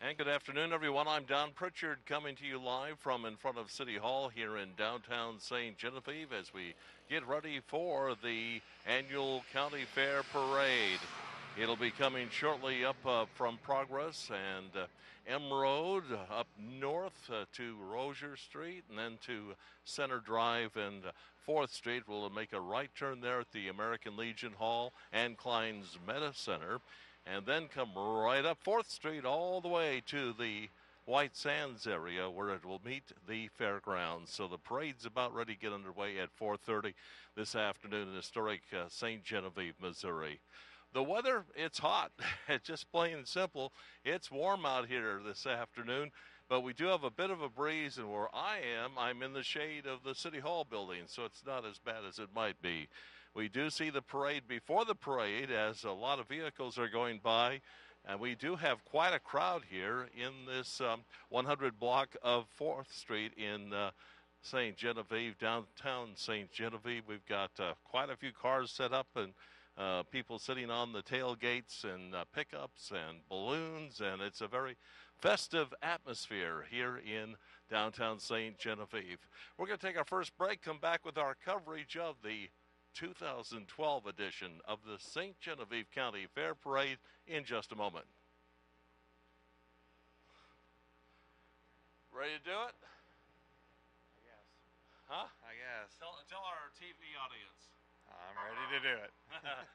And good afternoon, everyone. I'm Don Pritchard coming to you live from in front of City Hall here in downtown St. Genevieve as we get ready for the annual County Fair Parade. It'll be coming shortly up from Progress and M Road up north to Rozier Street and then to Center Drive and 4th Street. We'll make a right turn there at the American Legion Hall and Klein's Meta Center, and then come right up 4th Street all the way to the White Sands area where it will meet the fairgrounds. So the parade's about ready to get underway at 4:30 this afternoon in historic St. Genevieve, Missouri. The weather, it's hot. It's just plain and simple. It's warm out here this afternoon, but we do have a bit of a breeze, and where I am, I'm in the shade of the City Hall building, so it's not as bad as it might be. We do see the parade before the parade as a lot of vehicles are going by, and we do have quite a crowd here in this 100 block of 4th Street in St. Genevieve, downtown St. Genevieve. We've got quite a few cars set up and people sitting on the tailgates and pickups and balloons, and it's a very festive atmosphere here in downtown St. Genevieve. We're going to take our first break, come back with our coverage of the 2012 edition of the St. Genevieve County Fair Parade in just a moment. Ready to do it? I guess. Huh? I guess. Tell our TV audience. I'm ready to do it.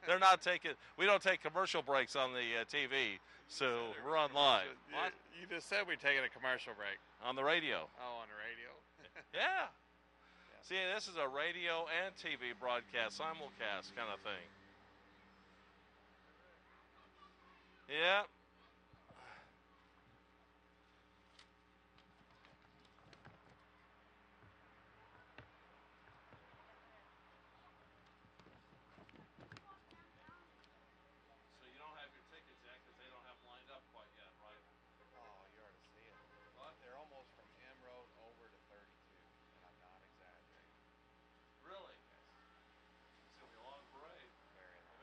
They're not taking. We don't take commercial breaks on the TV, so we're on live. What? You just said we're taking a commercial break. On the radio. Oh, on the radio. Yeah. See, this is a radio and TV broadcast, simulcast kind of thing. Yeah. So you don't have your tickets yet because they don't have them lined up quite yet, right? Oh, you already see it. What? They're almost from M Road over to 32, and I'm not exaggerating. Really? Yes. It's going to be a long parade. Very long.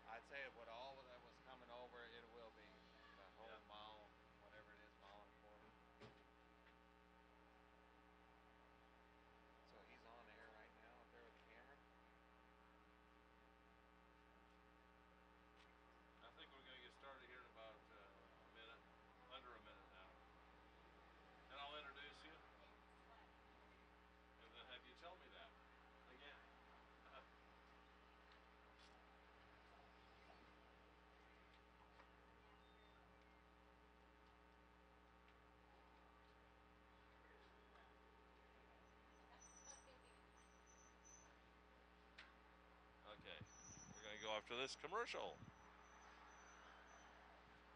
I'd say with all of that was coming over, it will be the whole mile, whatever it is, mile and a quarter. So he's on air right now up there with the camera. I think we're going to get started here in about a minute, under a minute now. And I'll introduce you. And then have you tell me that again. Okay, we're going to go after this commercial.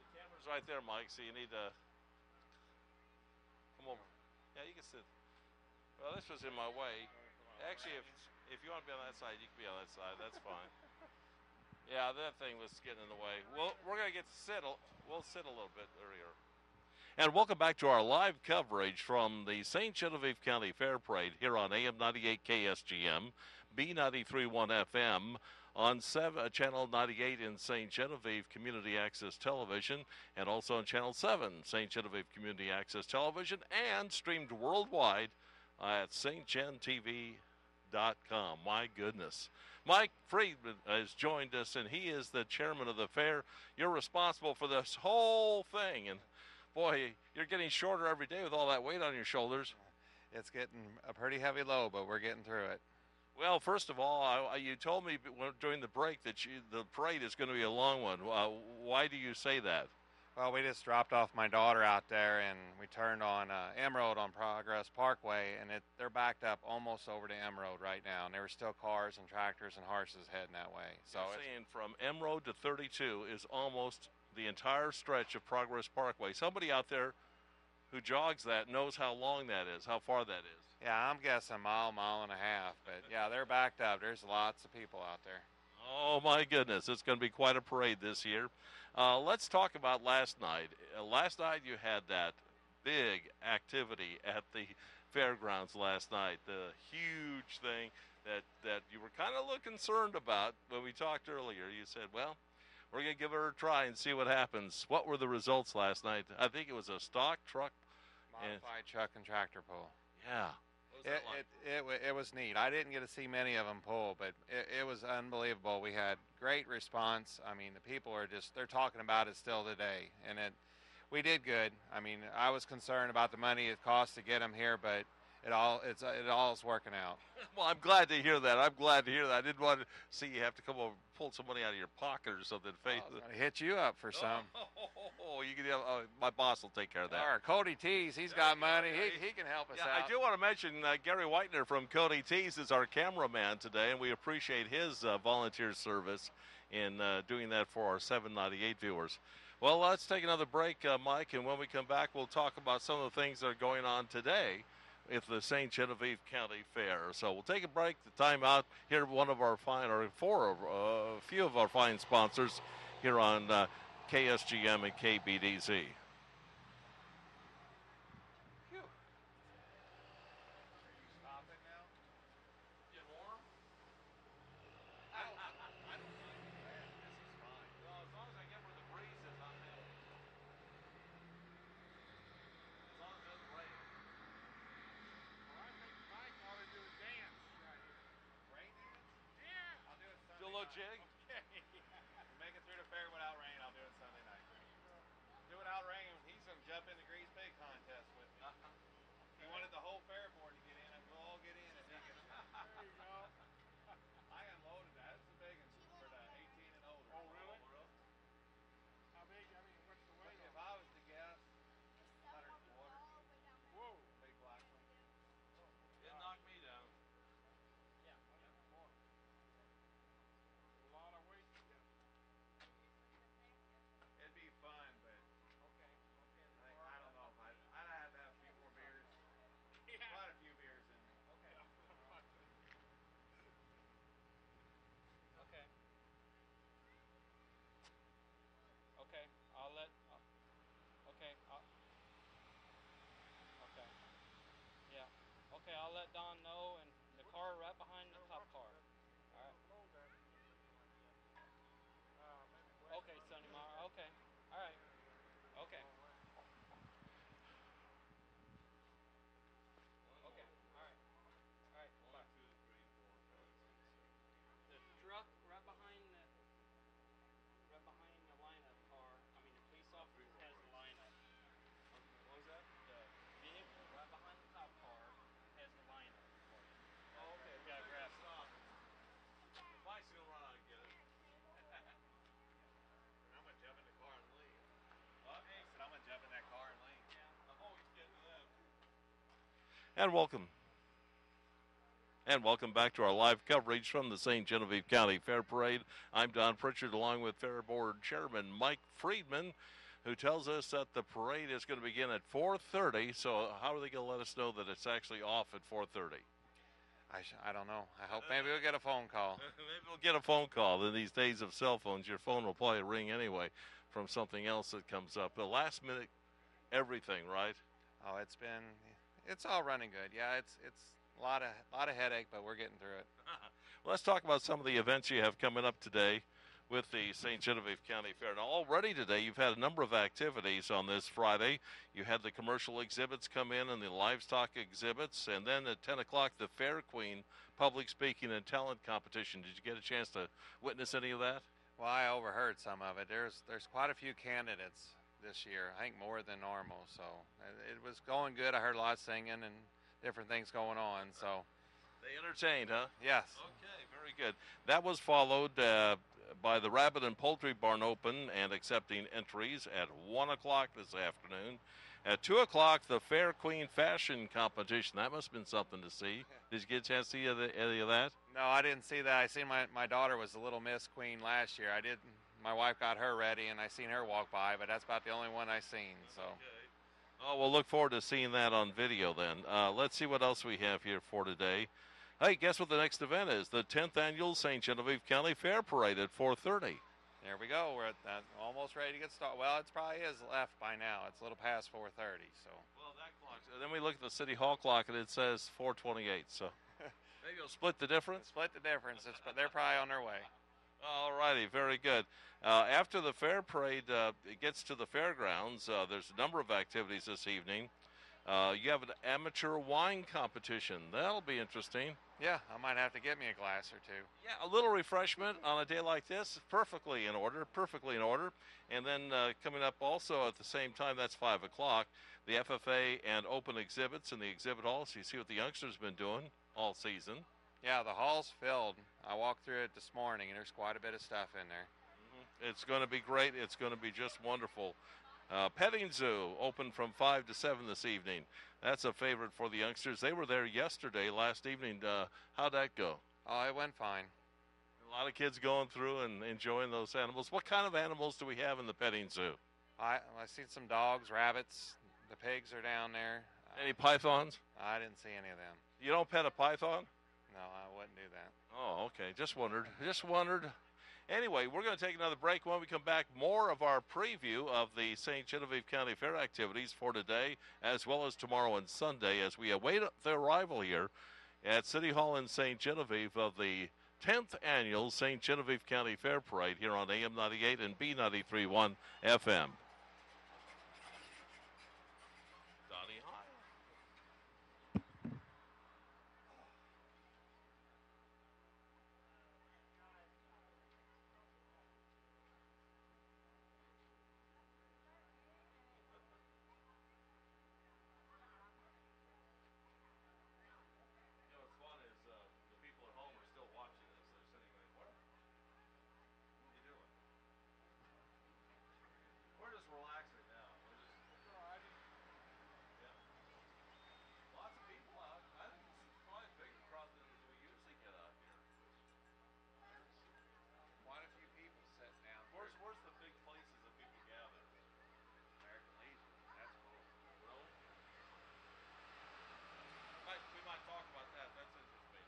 The camera's right there, Mike, so you need to come over. Yeah, you can sit. Well, this was in my way. Actually, if you want to be on that side, you can be on that side. That's fine. Yeah, that thing was getting in the way. Well, we're going to get to sit. We'll sit a little bit earlier. And welcome back to our live coverage from the St. Genevieve County Fair Parade here on AM 98 KSGM, B93.1 FM, on Channel 98 in St. Genevieve Community Access Television, and also on Channel 7, St. Genevieve Community Access Television, and streamed worldwide at stgentv.com. My goodness. Mike Friedman has joined us, and he is the chairman of the fair. You're responsible for this whole thing, and boy, you're getting shorter every day with all that weight on your shoulders. It's getting a pretty heavy load, but we're getting through it. Well, first of all, you told me during the break that the parade is going to be a long one. Why do you say that? Well, we just dropped off my daughter out there, and we turned on M Road on Progress Parkway, and they're backed up almost over to M Road right now, and there were still cars and tractors and horses heading that way. So you're saying from M Road to 32 is almost the entire stretch of Progress Parkway. Somebody out there who jogs that knows how long that is, how far that is. Yeah, I'm guessing a mile and a half, but yeah, they're backed up. There's lots of people out there. Oh, my goodness. It's going to be quite a parade this year. Let's talk about last night. Last night you had that big activity at the fairgrounds last night, the huge thing that you were kind of a little concerned about when we talked earlier. You said, well, We're going to give her a try and see what happens. What were the results last night? I think it was a stock truck. Modified truck and tractor pull. Yeah. It was neat. I didn't get to see many of them pull, but it was unbelievable. We had great response. I mean, the people are they're talking about it still today, and we did good. I mean, I was concerned about the money it cost to get them here, but it all is working out. Well, I'm glad to hear that. I didn't want to see you have to come over, pull some money out of your pocket or something. I was going to hit you up for some. You can. My boss will take care of that. All right, Cody Tees, he's got money. He can help us out. I do want to mention Gary Whitener from Cody Tees is our cameraman today, and we appreciate his volunteer service in doing that for our 798 viewers. Well, let's take another break, Mike, and when we come back, we'll talk about some of the things that are going on today at the St. Genevieve County Fair. So we'll take a break, the timeout, hear one of our a few of our fine sponsors here on KSGM and KBDZ. Jig? Okay. Make it through the fair without rain. I'll do it Sunday night. Do it without rain. He's going to jump in the Grease Pig contest with me. He wanted the whole fair board to get in, and we'll all get in if he gets in. There you go. I unloaded that. It's the big one for the 18 and older. Oh, really? How big? I mean, what's the weight? If I was to guess, 100 and a quarter. Whoa. Big black one. It knocked me down. Yeah, 100 and more. A lot of weight to get. It'd be fun, but I don't know. I'd have to have a few more beers. Yeah. Quite a few beers in me. Okay. Okay. Okay. I'll let. Okay. Okay. Yeah. Okay. I'll let Don know, and the car right behind the top car. All right. Okay, Sunday morning. Okay. All right. Okay. Okay. All right. All right. 1, 2, 3, 4, 5, 6, 7. The truck right behind the lineup car. I mean, the police officer has the lineup. What was that? The vehicle right behind the top car has the lineup for you. Oh, okay. We gotta grab stop. The bike's gonna run out and get it. I'm gonna jump in the car and leave. What? I said I'm gonna jump in that car and leave. Yeah. Oh, he's getting to that. And welcome. And welcome back to our live coverage from the St. Genevieve County Fair Parade. I'm Don Pritchard along with Fair Board Chairman Mike Friedman, who tells us that the parade is going to begin at 4:30. So how are they going to let us know that it's actually off at 4:30? I don't know. I hope maybe we'll get a phone call. Maybe we'll get a phone call. In these days of cell phones, your phone will probably ring anyway from something else that comes up. The last minute, everything, right? Oh, it's all running good. Yeah, it's a lot of headache, but we're getting through it. Well, let's talk about some of the events you have coming up today with the St. Genevieve County Fair. Now, already today, you've had a number of activities on this Friday. You had the commercial exhibits come in and the livestock exhibits, and then at 10 o'clock, the Fair Queen public speaking and talent competition. Did you get a chance to witness any of that? Well, I overheard some of it. There's quite a few candidates this year, I think more than normal, so it was going good. I heard a lot of singing and different things going on, so. They entertained, huh? Yes. Okay, very good. That was followed by the Rabbit and Poultry Barn Open and accepting entries at 1 o'clock this afternoon. At 2 o'clock, the Fair Queen Fashion Competition. That must have been something to see. Did you get a chance to see any of that? No, I didn't see that. I seen my daughter was the Little Miss Queen last year. My wife got her ready, and I seen her walk by, but that's about the only one I seen. So. Okay. Oh, we'll look forward to seeing that on video then. Let's see what else we have here for today. Hey, guess what the next event is? The 10th Annual St. Genevieve County Fair Parade at 4:30. There we go. We're almost ready to get started. Well, it probably is left by now. It's a little past 4:30. So. Well, that clock. Then we look at the City Hall clock, and it says 4:28. So maybe you'll split the difference. Split the difference. But they're probably on their way. All righty, very good. After the fair parade it gets to the fairgrounds, there's a number of activities this evening. You have an amateur wine competition. That'll be interesting. Yeah, I might have to get me a glass or two. Yeah, a little refreshment on a day like this, perfectly in order, perfectly in order. And then coming up also at the same time, that's 5 o'clock, the FFA and open exhibits in the exhibit hall. So you see what the youngsters been doing all season. Yeah, the hall's filled. I walked through it this morning, and there's quite a bit of stuff in there. It's going to be great. It's going to be just wonderful. Petting Zoo open from 5 to 7 this evening. That's a favorite for the youngsters. They were there yesterday, last evening. How'd that go? Oh, it went fine. A lot of kids going through and enjoying those animals. What kind of animals do we have in the petting zoo? I seen some dogs, rabbits. The pigs are down there. Any pythons? I didn't see any of them. You don't pet a python? No, I wouldn't do that. Oh, okay. Just wondered. Anyway, we're going to take another break. When we come back, more of our preview of the St. Genevieve County Fair activities for today, as well as tomorrow and Sunday, as we await the arrival here at City Hall in St. Genevieve of the 10th annual St. Genevieve County Fair Parade here on AM 98 and B93.1 FM. Donnie High. You know, what's fun is the people at home are still watching this. They're sitting going, what are you doing? We're just relaxing now. We're just driving. Yeah. Lots of people out. I think it's probably a bigger crowd than we usually get out here. There's quite a few people sitting down. Where's the big places that people gather? American Legion. That's cool. Really? We might talk about that. That's interesting.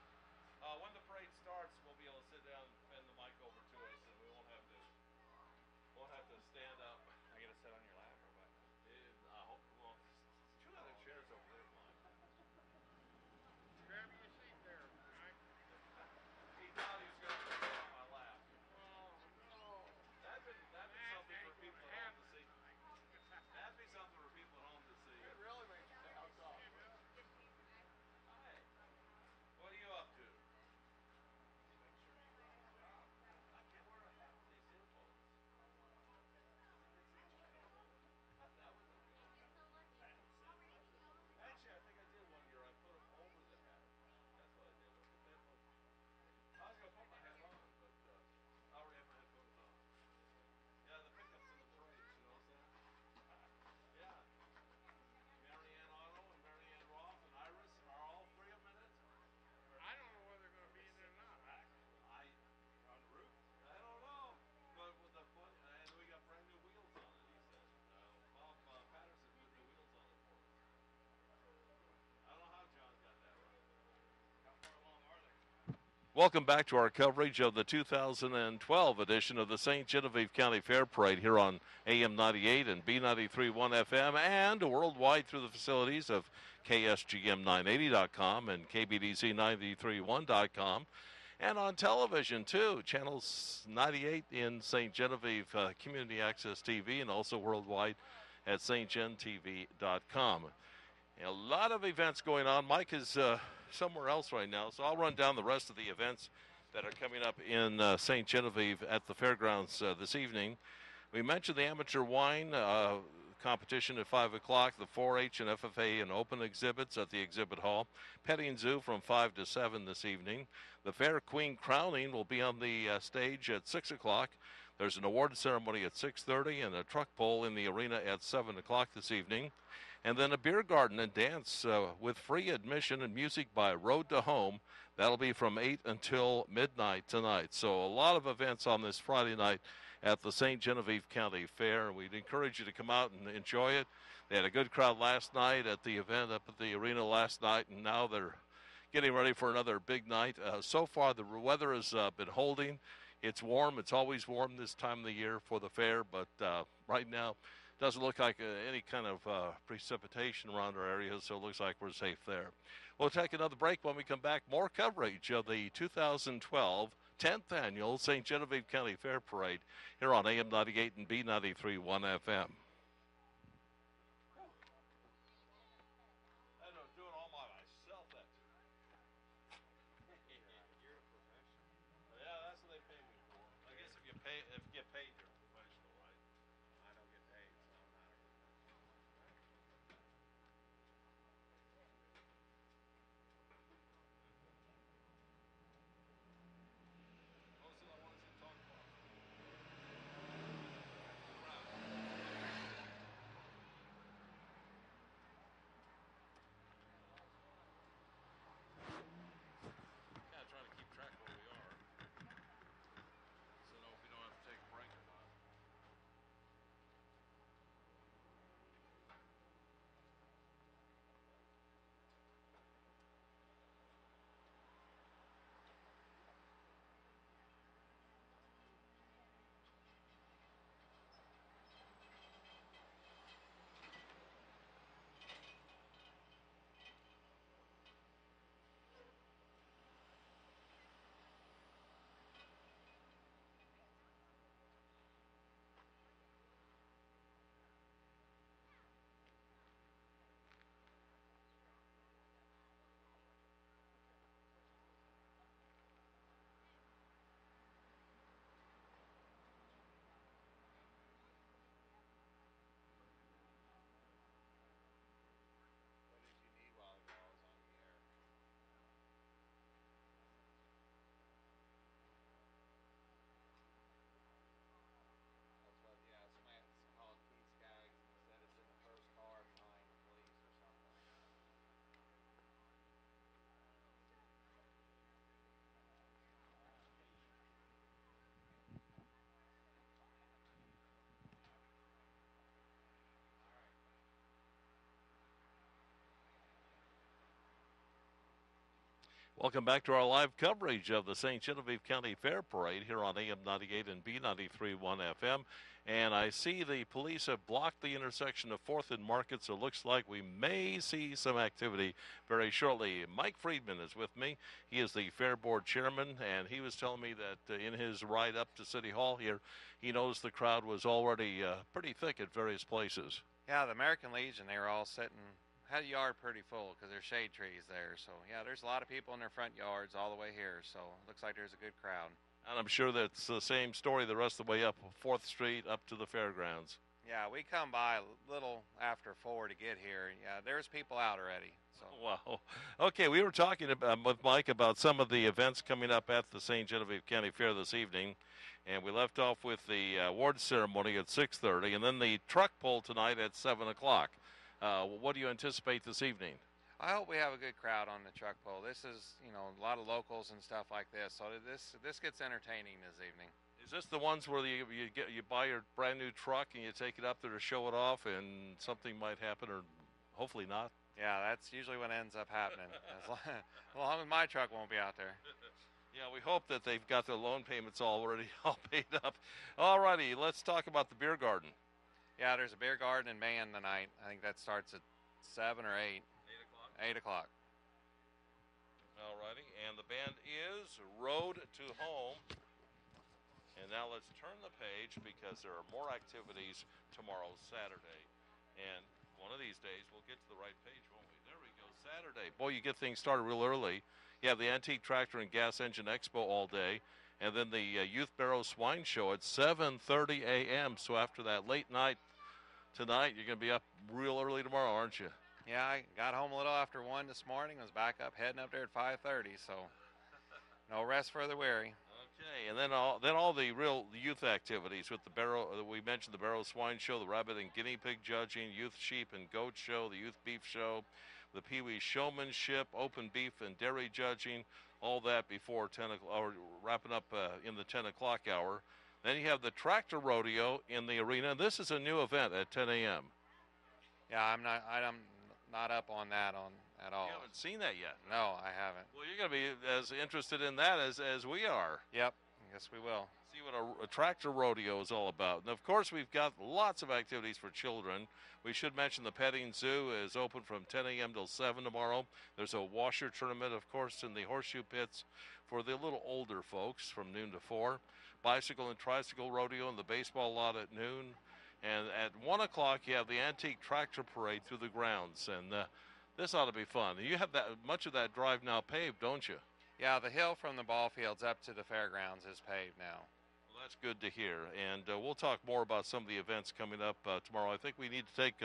When the parade starts, we'll be able to sit down and bend the mic over to us, and we won't have to stand up. I get to sit on your lap or what? I hope. Well, two other chairs over there, Mike. Grab you a seat there, right? He thought he was going to sit on my lap. Oh, no. That'd be something for people at home to see. That'd be something for people at home to see. It really makes you sound tough. Hi. What are you up to? I can't wear half of these earphones. That was okay. Actually, I think I did one year. I put them over the hat. That's what I did. I put the headphones. I was going to put my hat on, but I already have my headphones on. Yeah, the pickups in the parade, you know what I'm saying? Yeah. Marianne Otto and Marianne Roth and Iris are all three of them in it? I don't know whether they're going to be in there or not. On the roof? I don't know. But with the fun, and we got brand new wheels on it, he said. Bob Patterson put new wheels on it for us. I don't know how John got that right. How far along are they? Welcome back to our coverage of the 2012 edition of the St. Genevieve County Fair Parade here on AM 98 and B93.1 FM and worldwide through the facilities of KSGM980.com and KBDC931.com. And on television, too, channels 98 in St. Genevieve Community Access TV and also worldwide at stgentv.com. A lot of events going on. Mike is somewhere else right now, so I'll run down the rest of the events that are coming up in St. Genevieve at the fairgrounds this evening. We mentioned the amateur wine competition at 5 o'clock, the 4-H and FFA and open exhibits at the exhibit hall. Petting Zoo from 5 to 7 this evening. The Fair Queen crowning will be on the stage at 6 o'clock. There's an award ceremony at 6:30 and a truck pull in the arena at 7 o'clock this evening. And then a beer garden and dance with free admission and music by Road to Home. That'll be from 8 until midnight tonight. So a lot of events on this Friday night at the St. Genevieve County Fair. We'd encourage you to come out and enjoy it. They had a good crowd last night at the event up at the arena last night, and now they're getting ready for another big night. So far, the weather has been holding. It's warm. It's always warm this time of the year for the fair, but right now doesn't look like any kind of precipitation around our area, so it looks like we're safe there. We'll take another break. When we come back, more coverage of the 2012 10th Annual St. Genevieve County Fair Parade here on AM 98 and B93.1 FM. I don't do it all by myself. Yeah, that's what they pay me for. I guess if you get paid, you're professional, right? I don't get paid, so I'm not a professional. Most of the ones you talk about. Yeah, trying to keep track of where we are. So know if we don't have to take a break or not. What did you need while I was on the air? That's what, yeah, somebody called Keith Skaggs and said it's in the first car behind the police or something. Welcome back to our live coverage of the St. Genevieve County Fair Parade here on AM 98 and B93.1 FM. And I see the police have blocked the intersection of 4th and Market, so it looks like we may see some activity very shortly. Mike Friedman is with me. He is the Fair Board Chairman, and he was telling me that in his ride up to City Hall here, he knows the crowd was already pretty thick at various places. Yeah, the American Legion, they were all sitting, had a yard pretty full because there's shade trees there. So, yeah, there's a lot of people in their front yards all the way here. So, it looks like there's a good crowd. And I'm sure that's the same story the rest of the way up 4th Street up to the fairgrounds. Yeah, we come by a little after 4 to get here. Yeah, there's people out already. So. Wow. Okay, we were talking about, with Mike about some of the events coming up at the St. Genevieve County Fair this evening. And we left off with the award ceremony at 6:30 and then the truck pull tonight at 7 o'clock. What do you anticipate this evening? I hope we have a good crowd on the truck pull. This is, you know, a lot of locals and stuff like this. So this gets entertaining this evening. Is this the ones where you buy your brand new truck and you take it up there to show it off and something might happen or hopefully not? Yeah, that's usually what ends up happening. As long as my truck won't be out there. Yeah, we hope that they've got their loan payments already all paid up. All righty, let's talk about the beer garden. Yeah, there's a beer garden and band tonight. I think that starts at 7 or 8. 8 o'clock. All righty, and the band is Road to Home. And now let's turn the page because there are more activities tomorrow, Saturday. And one of these days we'll get to the right page, won't we? There we go, Saturday. Boy, you get things started real early. You have the Antique Tractor and Gas Engine Expo all day. And then the Youth Barrow Swine Show at 7:30 a.m. So after that late night tonight, you're going to be up real early tomorrow, aren't you? Yeah, I got home a little after 1 this morning. Was back up, heading up there at 5:30. So no rest for the weary. Okay, and then all the real youth activities with the Barrow. We mentioned the Barrow Swine Show, the Rabbit and Guinea Pig Judging, Youth Sheep and Goat Show, the Youth Beef Show, the Pee Wee Showmanship, Open Beef and Dairy Judging. All that before 10 o'clock, or wrapping up in the 10 o'clock hour. Then you have the Tractor Rodeo in the arena. This is a new event at 10 a.m. Yeah, I'm not up on that at all. You haven't seen that yet? No, I haven't. Well, you're going to be as interested in that as we are. Yep, yes we will. See See what a tractor rodeo is all about. And of course, we've got lots of activities for children. We should mention the petting zoo is open from 10 a.m. till 7 tomorrow. There's a washer tournament, of course, in the horseshoe pits for the little older folks from noon to 4. Bicycle and tricycle rodeo in the baseball lot at noon. And at 1 o'clock, you have the antique tractor parade through the grounds. And this ought to be fun. You have that much of that drive now paved, don't you? Yeah, the hill from the ball fields up to the fairgrounds is paved now. Well, that's good to hear. And we'll talk more about some of the events coming up tomorrow. I think we need to take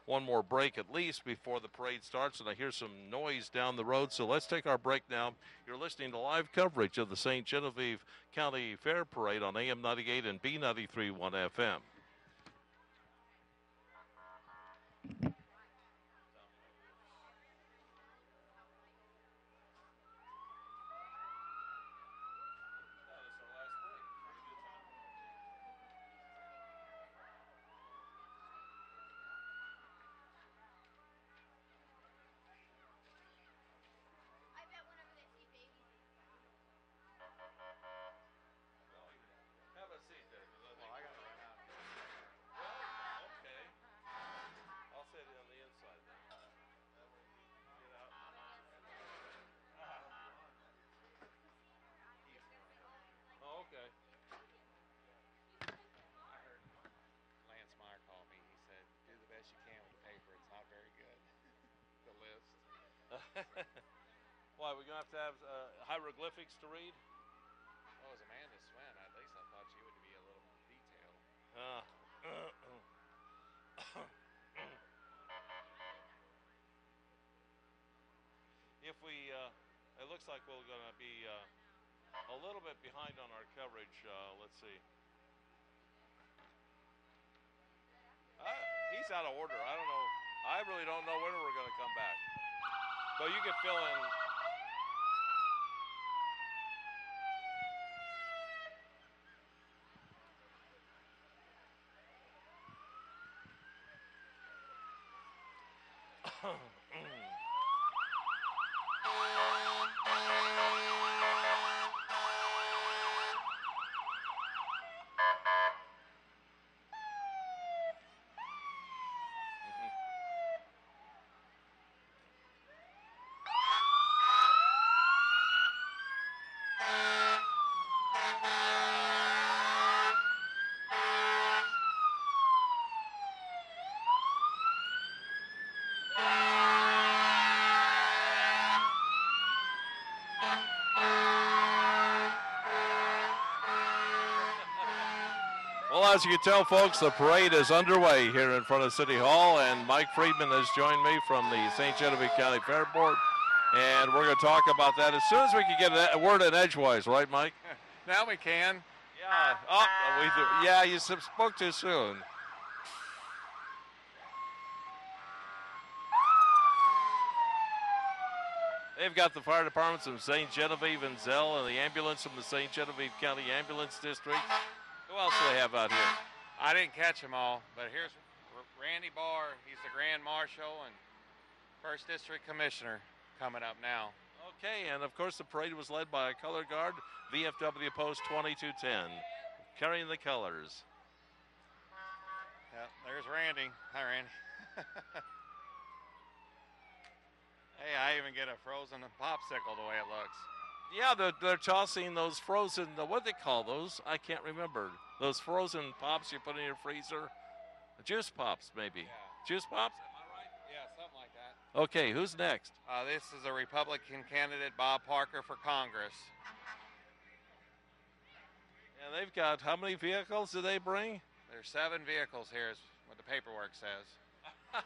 one more break at least before the parade starts. And I hear some noise down the road. So let's take our break now. You're listening to live coverage of the St. Genevieve County Fair Parade on AM 98 and B93.1 FM. Why, we're going to have hieroglyphics to read? Well, as Amanda Swin, at least I thought she would be a little more detailed. If we, it looks like we're going to be a little bit behind on our coverage. Let's see. He's out of order. I don't know. I really don't know when we're going to come back. So you can fill in. Well, as you can tell, folks, the parade is underway here in front of City Hall, and Mike Friedman has joined me from the St. Genevieve County Fair Board, and we're going to talk about that as soon as we can get a word in edgewise, right, Mike? Now we can. Yeah. Oh, yeah, you spoke too soon. They've got the fire departments from St. Genevieve and Zell, and the ambulance from the St. Genevieve County Ambulance District. Who else do they have out here? I didn't catch them all, but here's Randy Barr. He's the Grand Marshal and First District Commissioner coming up now. Okay, and of course the parade was led by a color guard, VFW Post 2210, carrying the colors. Yeah, there's Randy. Hi, Randy. Hey, I even get a frozen popsicle the way it looks. Yeah, they're tossing those frozen, what do they call those? I can't remember. Those frozen pops you put in your freezer. Juice pops, maybe. Yeah. Juice pops? Am I right? Yeah, something like that. Okay, who's next? This is a Republican candidate, Bob Parker, for Congress. And they've got, how many vehicles do they bring? There's 7 vehicles here, is what the paperwork says.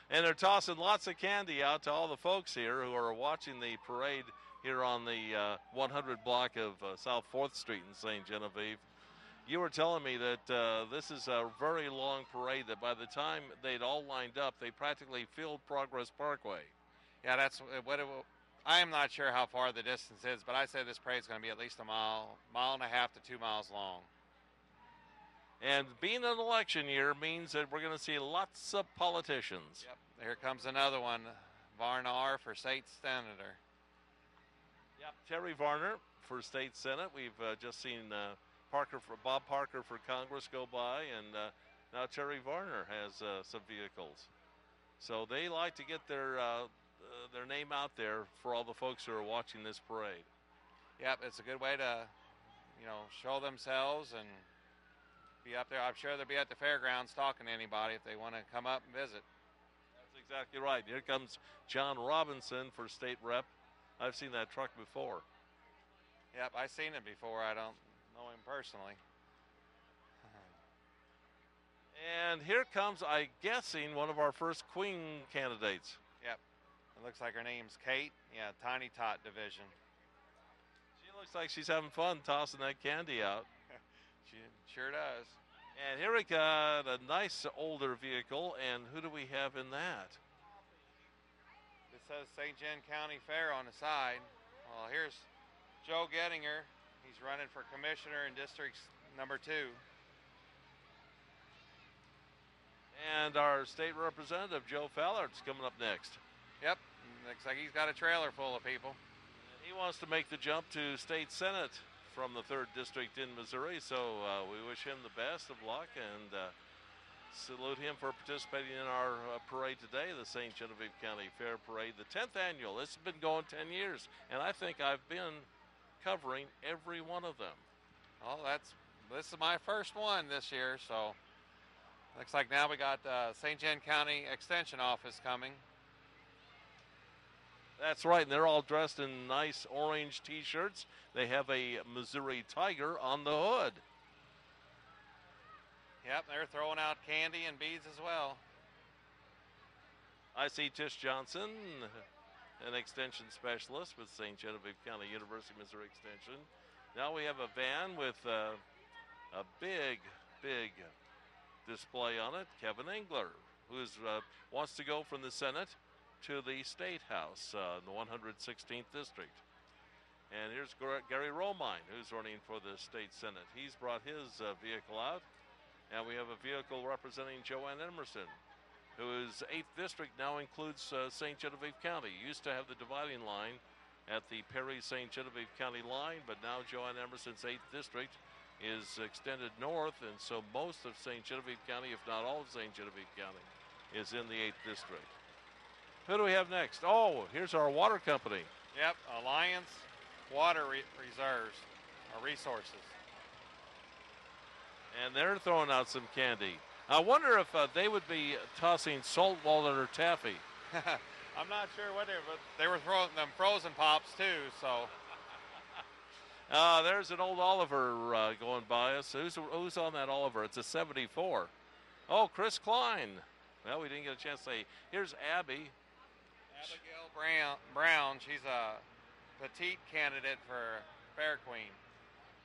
And they're tossing lots of candy out to all the folks here who are watching the parade here on the 100 block of South 4th Street in St. Genevieve. You were telling me that this is a very long parade, that by the time they'd all lined up, they practically filled Progress Parkway. Yeah, that's what it will. I am not sure how far the distance is, but I say this parade is going to be at least a mile and a half to 2 miles long. And being an election year means that we're going to see lots of politicians. Yep, here comes another one, Varner for state senator. Yep, Terry Varner for state senate. We've just seen Bob Parker for Congress go by, and now Terry Varner has some vehicles. So they like to get their name out there for all the folks who are watching this parade. Yep, it's a good way to, show themselves and be up there. I'm sure they'll be at the fairgrounds talking to anybody if they want to come up and visit. That's exactly right. Here comes John Robinson for state rep. I've seen that truck before. Yep, I've seen it before. I don't know him personally. And here comes, I'm guessing, one of our first Queen candidates. Yep, it looks like her name's Kate. Yeah, Tiny Tot Division. She looks like she's having fun tossing that candy out. She sure does. And here we got a nice older vehicle, and who do we have in that? It says St. John County Fair on the side. Well, here's Joe Gettinger. He's running for commissioner in District number 2. And our state representative, Joe Fallard's coming up next. Yep, looks like he's got a trailer full of people. And he wants to make the jump to state senate from the 3rd District in Missouri, so we wish him the best of luck and salute him for participating in our parade today, the St. Genevieve County Fair Parade, the 10th annual. This has been going 10 years, and I think I've been covering every one of them. Oh, this is my first one this year, so looks like now we got St. John County Extension Office coming. That's right, and they're all dressed in nice orange T-shirts. They have a Missouri Tiger on the hood. Yep, they're throwing out candy and beads as well. I see Tish Johnson, an extension specialist with St. Genevieve County University, Missouri Extension. Now we have a van with a big display on it. Kevin Engler, who wants to go from the Senate to the State House in the 116th District. And here's Gary Romine, who's running for the State Senate. He's brought his vehicle out. And we have a vehicle representing Joanne Emerson, whose 8th District now includes St. Genevieve County. Used to have the dividing line at the Perry-St. Genevieve County line, but now Joanne Emerson's 8th District is extended north, and so most of St. Genevieve County, if not all of St. Genevieve County, is in the 8th District. Who do we have next? Oh, here's our water company. Yep, Alliance Water Reserves, or Resources. And they're throwing out some candy. I wonder if they would be tossing salt water or taffy. I'm not sure what but they were throwing them frozen pops too, so. There's an old Oliver going by us. Who's on that Oliver? It's a 74. Oh, Chris Klein. Well, we didn't get a chance to say. Here's Abby. Abigail Brown. She's a petite candidate for Fair Queen.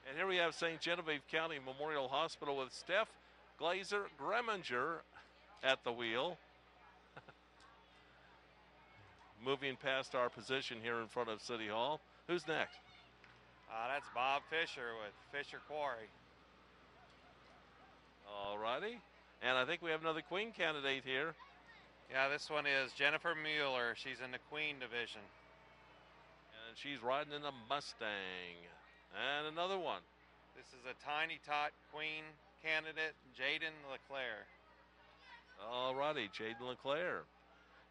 And here we have St. Genevieve County Memorial Hospital with Steph Glazer Greminger at the wheel. Moving past our position here in front of City Hall. Who's next? That's Bob Fisher with Fisher Quarry. All righty. And I think we have another Queen candidate here. Yeah, this one is Jennifer Mueller. She's in the Queen division. And she's riding in a Mustang. And another one. This is a Tiny Tot Queen candidate, Jaden LeClaire. All righty, Jaden LeClaire.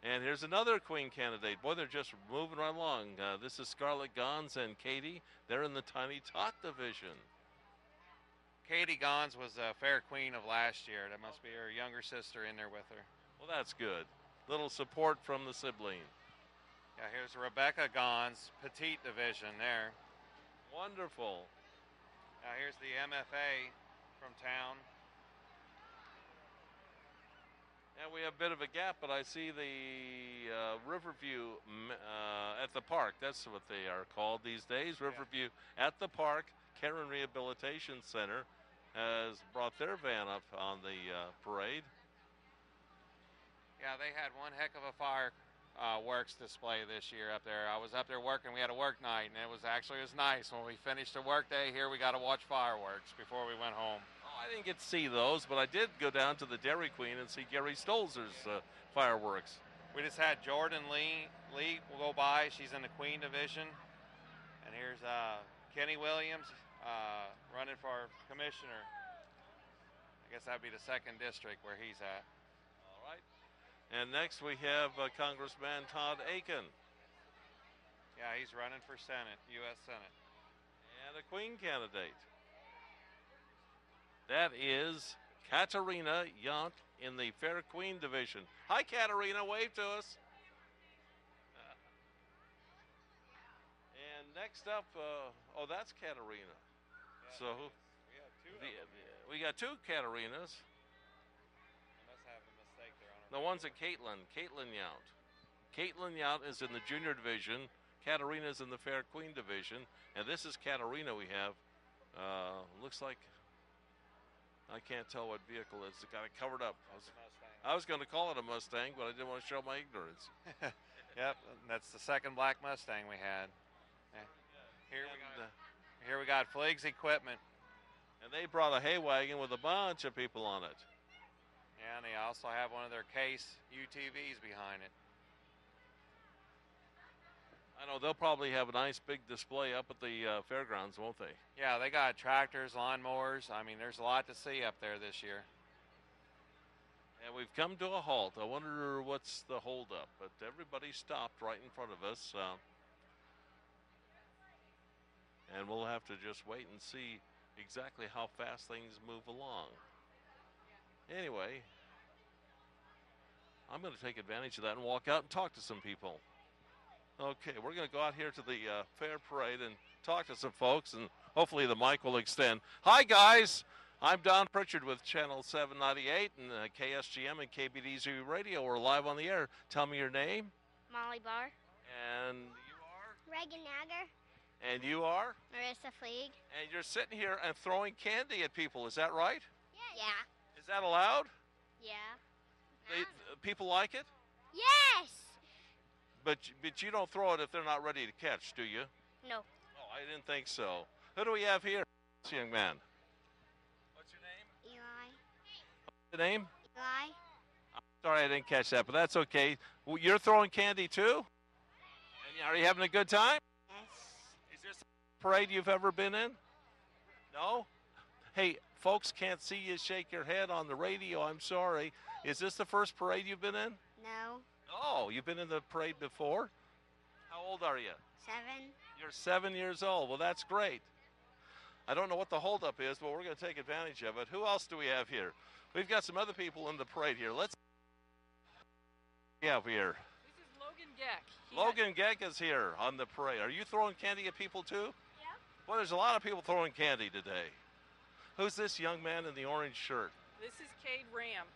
And here's another Queen candidate. Boy, they're just moving right along. This is Scarlett Gons and Katie. They're in the Tiny Tot division. Katie Gons was a Fair Queen of last year. That must be her younger sister in there with her. Well, that's good. Little support from the sibling. Yeah, here's Rebecca Gons, Petite division there. Wonderful. Now here's the MFA from town. And we have a bit of a gap, but I see the Riverview at the park. That's what they are called these days. Riverview at the park. Karen Rehabilitation Center has brought their van up on the parade. Yeah, they had one heck of a fireworks display this year up there. I was up there working. We had a work night, and it was nice. When we finished the work day here, we got to watch fireworks before we went home. Oh, I didn't get to see those, but I did go down to the Dairy Queen and see Gary Stolzer's fireworks. We just had Jordan Lee will go by. She's in the Queen division. And here's Kenny Williams, running for commissioner. I guess that'd be the 2nd district where he's at. All right. And next we have Congressman Todd Aiken. Yeah, he's running for Senate, U.S. Senate. And a Queen candidate. That is Katarina Yant in the Fair Queen division. Hi, Katarina. Wave to us. And next up, that's Katarina. Yeah, So we have two of them. we got 2 Katarinas. I must have a mistake there on The one's a Caitlin Yount. Caitlin Yount is in the junior division. Katarina's in the Fair Queen division. And this is Katarina we have. Looks like, I can't tell what vehicle it is. It got it covered up. I was going to call it a Mustang, but I didn't want to show my ignorance. Yep, that's the 2nd black Mustang we had. Here we got Flig's equipment. And they brought a hay wagon with a bunch of people on it. Yeah, and they also have one of their Case UTVs behind it. I know they'll probably have a nice big display up at the fairgrounds, won't they? Yeah, they got tractors, lawnmowers. I mean, there's a lot to see up there this year. And we've come to a halt. I wonder what's the holdup, but everybody stopped right in front of us. And we'll have to just wait and see exactly how fast things move along. Anyway, I'm going to take advantage of that and walk out and talk to some people. Okay, we're going to go out here to the fair parade and talk to some folks, and hopefully the mic will extend. Hi, guys. I'm Don Pritchard with Channel 798 and KSGM and KBDZ Radio. We're live on the air. Tell me your name. Molly Barr. And you are? Reagan Nagger. And you are? Marissa Fleeg. And you're sitting here and throwing candy at people. Is that right? Yeah. Is that allowed? Yeah. People like it? Yes. But you don't throw it if they're not ready to catch, do you? No. Oh, I didn't think so. Who do we have here, this young man? What's your name? Eli. What's your name? Eli. I'm sorry I didn't catch that, but that's okay. Well, you're throwing candy too? And are you having a good time? Yes. Is this a parade you've ever been in? No? Hey, folks can't see you shake your head on the radio. I'm sorry. Is this the first parade you've been in? No. Oh, you've been in the parade before? How old are you? 7. You're 7 years old. Well, that's great. I don't know what the holdup is, but we're going to take advantage of it. Who else do we have here? We've got some other people in the parade here. Let's have here. This is Logan Geck. Logan Geck is here on the parade. Are you throwing candy at people too? Yeah. Well, there's a lot of people throwing candy today. Who's this young man in the orange shirt? This is Cade Ram.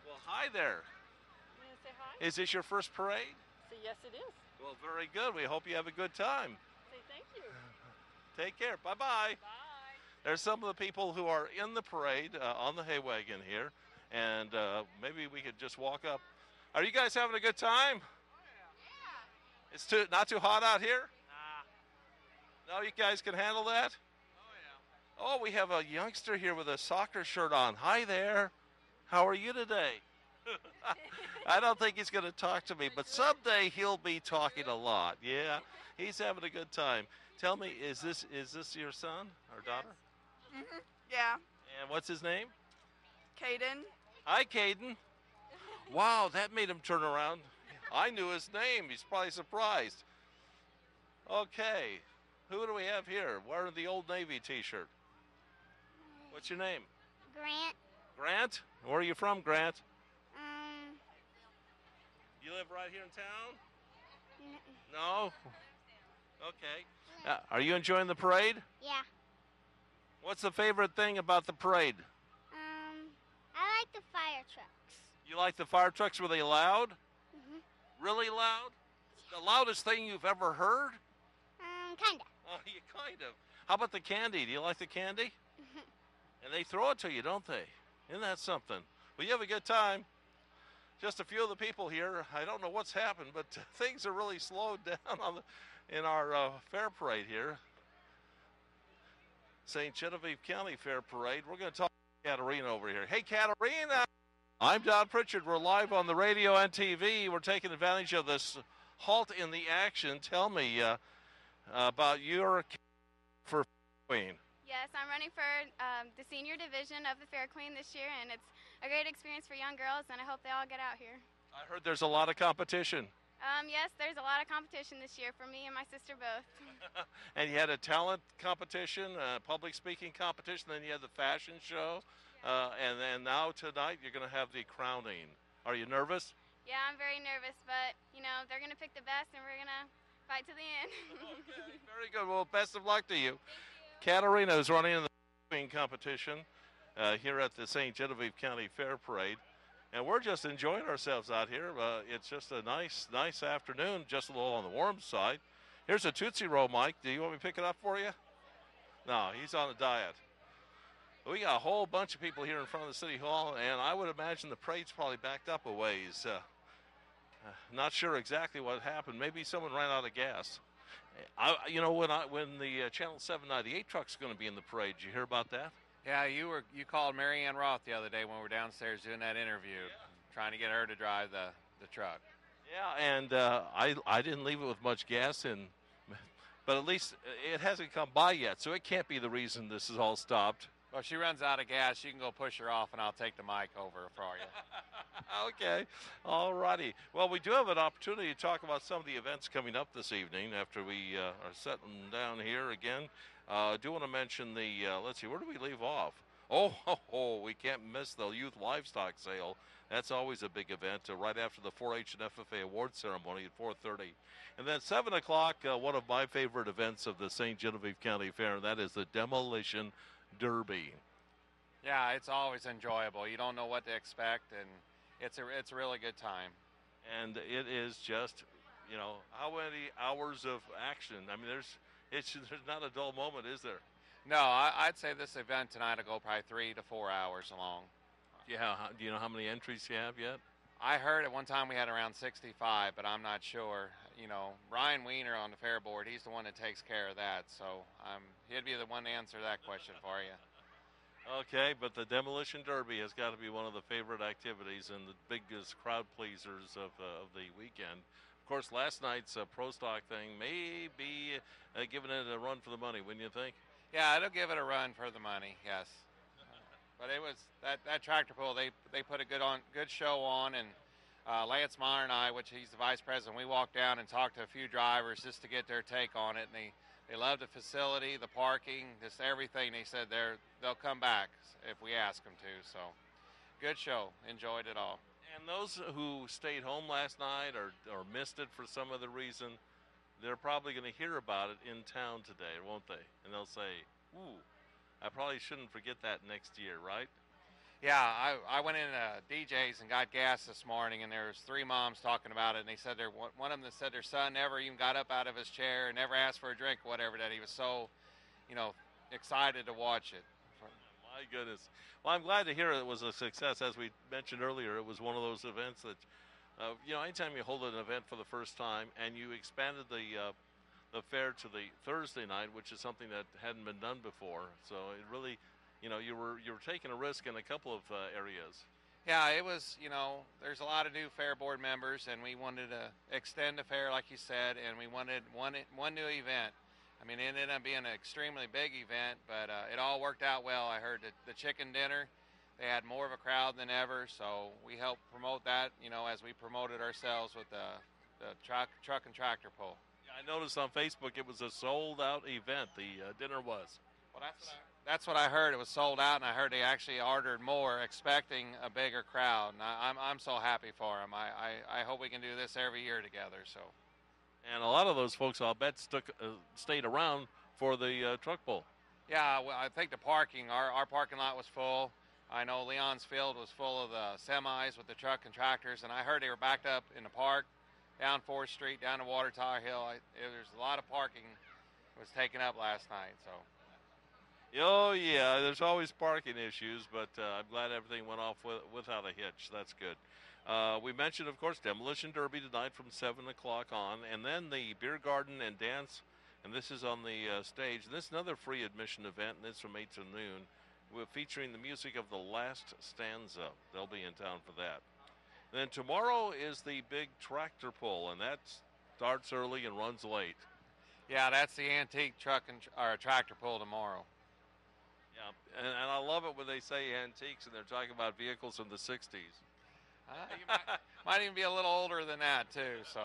Well, hi there. You want to say hi? Is this your first parade? Say yes, it is. Well, very good. We hope you have a good time. Say thank you. Take care. Bye-bye. Bye. There's some of the people who are in the parade on the hay wagon here, and maybe we could just walk up. Are you guys having a good time? Yeah. It's not too hot out here? No, you guys can handle that? Oh, we have a youngster here with a soccer shirt on. Hi there. How are you today? I don't think he's going to talk to me, but someday he'll be talking a lot. Yeah, he's having a good time. Tell me, is this your son or daughter? Mm-hmm. Yeah. And what's his name? Caden. Hi, Caden. Wow, that made him turn around. I knew his name. He's probably surprised. Okay, who do we have here? Wearing the Old Navy T-shirt. What's your name? Grant. Grant? Where are you from, Grant? You live right here in town? No? Okay. Are you enjoying the parade? Yeah. What's the favorite thing about the parade? I like the fire trucks. You like the fire trucks? Were they loud? Mhm. Really loud? The loudest thing you've ever heard? Kinda. Oh, you kind of. How about the candy? Do you like the candy? And they throw it to you, don't they? Isn't that something? Well, you have a good time. Just a few of the people here. I don't know what's happened, but things are really slowed down in our fair parade here. St. Genevieve County Fair Parade. We're going to talk to Katarina over here. Hey, Katarina. I'm Don Pritchard. We're live on the radio and TV. We're taking advantage of this halt in the action. Tell me about your for Queen. Yes, I'm running for the senior division of the Fair Queen this year, and it's a great experience for young girls, and I hope they all get out here. I heard there's a lot of competition. Yes, there's a lot of competition this year for me and my sister both. And you had a talent competition, public speaking competition, then you had the fashion show, and then now tonight you're going to have the crowning. Are you nervous? Yeah, I'm very nervous, but, you know, they're going to pick the best, and we're going to fight to the end. Okay, very good. Well, best of luck to you. Katarina is running in the queen competition here at the St. Genevieve County Fair Parade. And we're just enjoying ourselves out here. It's just a nice afternoon, just a little on the warm side. Here's a Tootsie Roll, Mike. Do you want me to pick it up for you? No, he's on a diet. We got a whole bunch of people here in front of the City Hall, and I would imagine the parade's probably backed up a ways. Not sure exactly what happened. Maybe someone ran out of gas. When the Channel 798 truck's going to be in the parade, did you hear about that? Yeah, you called Mary Ann Roth the other day when we were downstairs doing that interview, trying to get her to drive the truck. Yeah, and I didn't leave it with much gas in, but at least it hasn't come by yet, so it can't be the reason this is all stopped. Well, if she runs out of gas, you can go push her off, and I'll take the mic over for you. Okay, all righty. Well, we do have an opportunity to talk about some of the events coming up this evening after we are settling down here again. I do want to mention let's see, where do we leave off? We can't miss the Youth Livestock Sale. That's always a big event right after the 4-H and FFA Awards Ceremony at 4:30. And then 7 o'clock, one of my favorite events of the St. Genevieve County Fair, and that is the Demolition Derby. Yeah, it's always enjoyable. You don't know what to expect, and it's a really good time. And it is just, how many hours of action? I mean, there's not a dull moment, is there? No, I'd say this event tonight will go probably 3 to 4 hours long. Yeah, do you know how many entries you have yet? I heard at one time we had around 65, but I'm not sure. Ryan Weiner on the fair board, he's the one that takes care of that, so he'd be the one to answer that question for you. Okay, but the Demolition Derby has got to be one of the favorite activities and the biggest crowd pleasers of the weekend. Of course, last night's Pro Stock thing may be giving it a run for the money, wouldn't you think? Yeah, it'll give it a run for the money, yes. But it was that tractor pull. They put a good show on, and Lance Meyer and I, which he's the vice president, we walked down and talked to a few drivers just to get their take on it, and they love the facility, the parking, just everything. They said they'll come back if we ask them to. So, good show. Enjoyed it all. And those who stayed home last night or missed it for some other reason, they're probably going to hear about it in town today, won't they? And they'll say, ooh, I probably shouldn't forget that next year, right? Yeah, I went in DJ's and got gas this morning, and there was 3 moms talking about it, and they said one of them said their son never even got up out of his chair and never asked for a drink or whatever, that he was so, excited to watch it. My goodness. Well, I'm glad to hear it was a success. As we mentioned earlier, it was one of those events that, anytime you hold an event for the first time and you expanded the fair to the Thursday night, which is something that hadn't been done before. So it really, you were taking a risk in a couple of areas. Yeah, it was, there's a lot of new fair board members, and we wanted to extend the fair, like you said, and we wanted one new event. I mean, it ended up being an extremely big event, but it all worked out well. I heard that the chicken dinner, they had more of a crowd than ever, so we helped promote that, as we promoted ourselves with the truck and tractor pull. Yeah, I noticed on Facebook it was a sold-out event, the dinner was. Well, that's what I heard. It was sold out, and I heard they actually ordered more, expecting a bigger crowd. And I'm so happy for them. I hope we can do this every year together. So. And a lot of those folks, I'll bet, stayed around for the truck pull. Yeah, well, I think the parking, our parking lot was full. I know Leon's field was full of the semis with the truck and tractors, and I heard they were backed up in the park, down 4th Street, down to Water Tower Hill. There's a lot of parking was taken up last night. So. Oh, yeah, there's always parking issues, but I'm glad everything went off without a hitch. That's good. We mentioned, of course, Demolition Derby tonight from 7 o'clock on, and then the beer garden and dance, and this is on the stage. And this is another free admission event, and it's from 8 to noon. We're featuring the music of The Last Stanza. They'll be in town for that. And then tomorrow is the big tractor pull, and that starts early and runs late. Yeah, that's the antique truck or tractor pull tomorrow. Yeah, and I love it when they say antiques and they're talking about vehicles from the 60s. You might even be a little older than that too. So.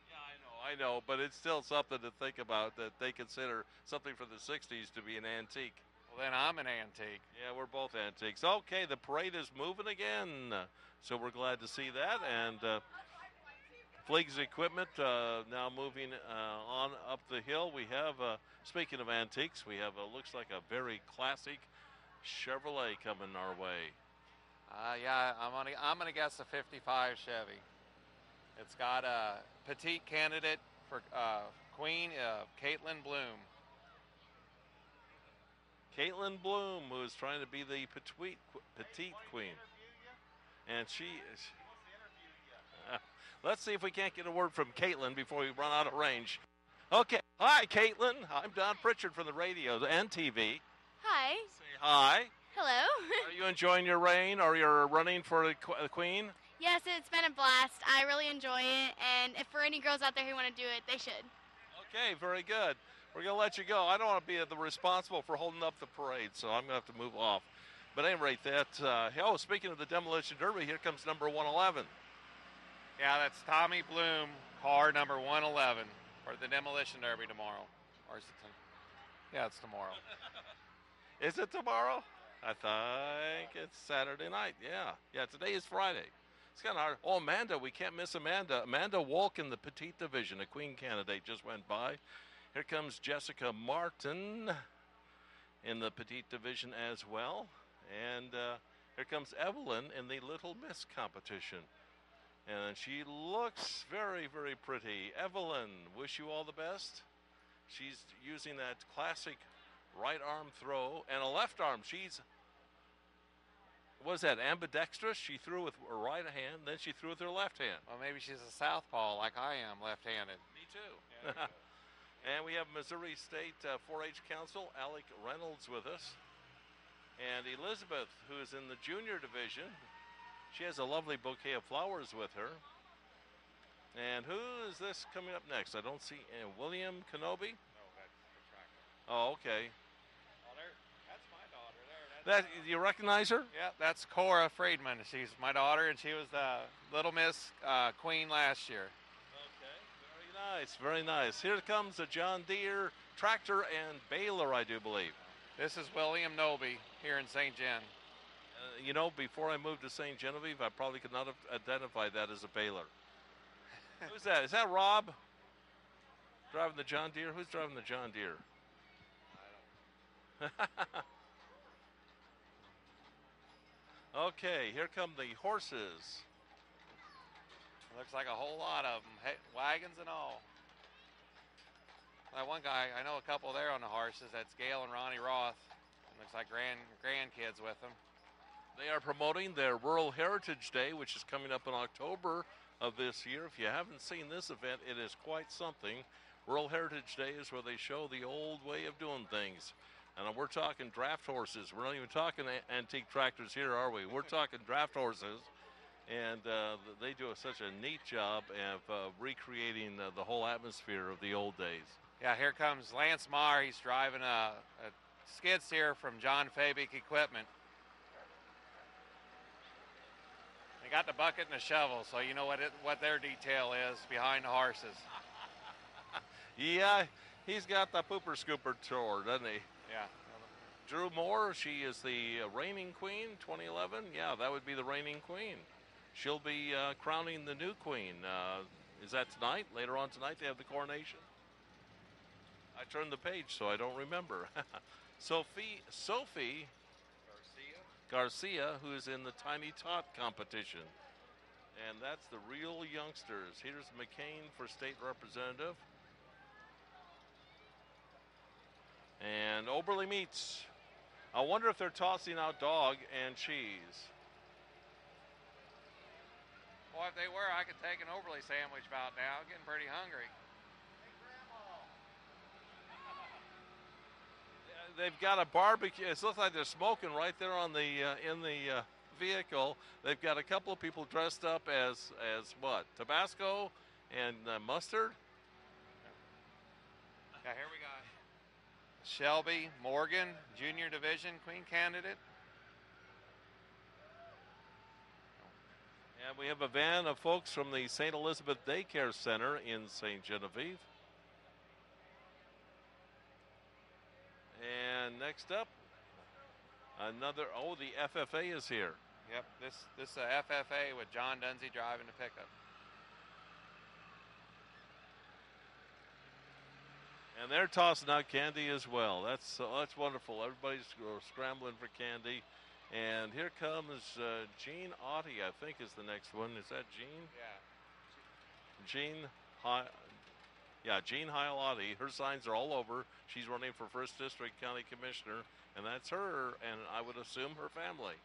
Yeah, I know, but it's still something to think about that they consider something from the 60s to be an antique. Well, then I'm an antique. Yeah, we're both antiques. Okay, the parade is moving again, so we're glad to see that. And Fleeg's equipment now moving on up the hill. We have, speaking of antiques, we have looks like a very classic Chevrolet coming our way. Yeah, I'm gonna guess a '55 Chevy. It's got a petite candidate for Queen, Caitlin Bloom. Caitlin Bloom, who is trying to be the petite queen. And she is. Let's see if we can't get a word from Caitlin before we run out of range. Okay. Hi, Caitlin. I'm Don Pritchard from the radio and TV. Hi. Say hi. Hello. Are you enjoying your reign or you're running for the queen? Yes, it's been a blast. I really enjoy it, and if for any girls out there who want to do it, they should. Okay, very good. We're going to let you go. I don't want to be the responsible for holding up the parade, so I'm going to have to move off. But at any rate, speaking of the Demolition Derby, here comes number 111. Yeah, that's Tommy Bloom, car number 111 for the Demolition Derby tomorrow. Or is it yeah, it's tomorrow. Is it tomorrow? I think it's Saturday night. Yeah, today is Friday. It's kind of hard. Oh, Amanda, we can't miss Amanda. Amanda Wolk in the petite division, a queen candidate, just went by. Here comes Jessica Martin in the petite division as well. And here comes Evelyn in the Little Miss competition. And she looks very, very pretty. Evelyn, wish you all the best. She's using that classic right arm throw and a left arm. She's, what is that, ambidextrous? She threw with her right hand, then she threw with her left hand. Well, maybe she's a southpaw like I am, left-handed. Me too. Yeah. And we have Missouri State 4-H Council, Alec Reynolds, with us. And Elizabeth, who is in the junior division. She has a lovely bouquet of flowers with her. And who is this coming up next? I don't see William Kenobi. No, that's the tractor. Oh, okay. Oh, that's my daughter there. You recognize her? Yeah, that's Cora Friedman. She's my daughter, and she was the Little Miss Queen last year. Okay, very nice, very nice. Here comes the John Deere tractor and baler, I do believe. This is William Noby here in St. John. Before I moved to St. Genevieve, I probably could not have identified that as a baler. Who's that? Is that Rob driving the John Deere? Who's driving the John Deere? Okay, here come the horses. Looks like a whole lot of them, wagons and all. That one guy, I know a couple there on the horses. That's Gail and Ronnie Roth. Looks like grandkids with them. They are promoting their Rural Heritage Day, which is coming up in October of this year. If you haven't seen this event, it is quite something. Rural Heritage Day is where they show the old way of doing things. And we're talking draft horses. We're not even talking antique tractors here, are we? We're talking draft horses. And they do such a neat job of recreating the whole atmosphere of the old days. Yeah, here comes Lance Marr. He's driving a skid steer from John Fabic Equipment. They got the bucket and the shovel, so you know what their detail is behind the horses. Yeah, he's got the pooper scooper tour, doesn't he? Yeah. Drew Moore, she is the reigning queen, 2011. Yeah, that would be the reigning queen. She'll be crowning the new queen. Is that tonight? Later on tonight, they have the coronation? I turned the page, so I don't remember. Sophie Garcia, who is in the Tiny Tot competition. And that's the real youngsters. Here's McCain for state representative. And Oberly Meats. I wonder if they're tossing out dog and cheese. Well, if they were, I could take an Oberly sandwich about now. I'm getting pretty hungry. They've got a barbecue. It looks like they're smoking right there on the in the vehicle. They've got a couple of people dressed up as what? Tabasco and mustard. Yeah, here we got Shelby Morgan, Junior Division Queen candidate. And we have a van of folks from the St. Elizabeth Daycare Center in St. Genevieve. And next up, another, the FFA is here. Yep, this is a FFA with John Dunsey driving the pickup. And they're tossing out candy as well. That's wonderful. Everybody's scrambling for candy. And here comes Jean Audie, I think is the next one. Is that Jean? Yeah. Jean Heil Audie. Her signs are all over. She's running for 1st District County Commissioner. And that's her, and I would assume her family.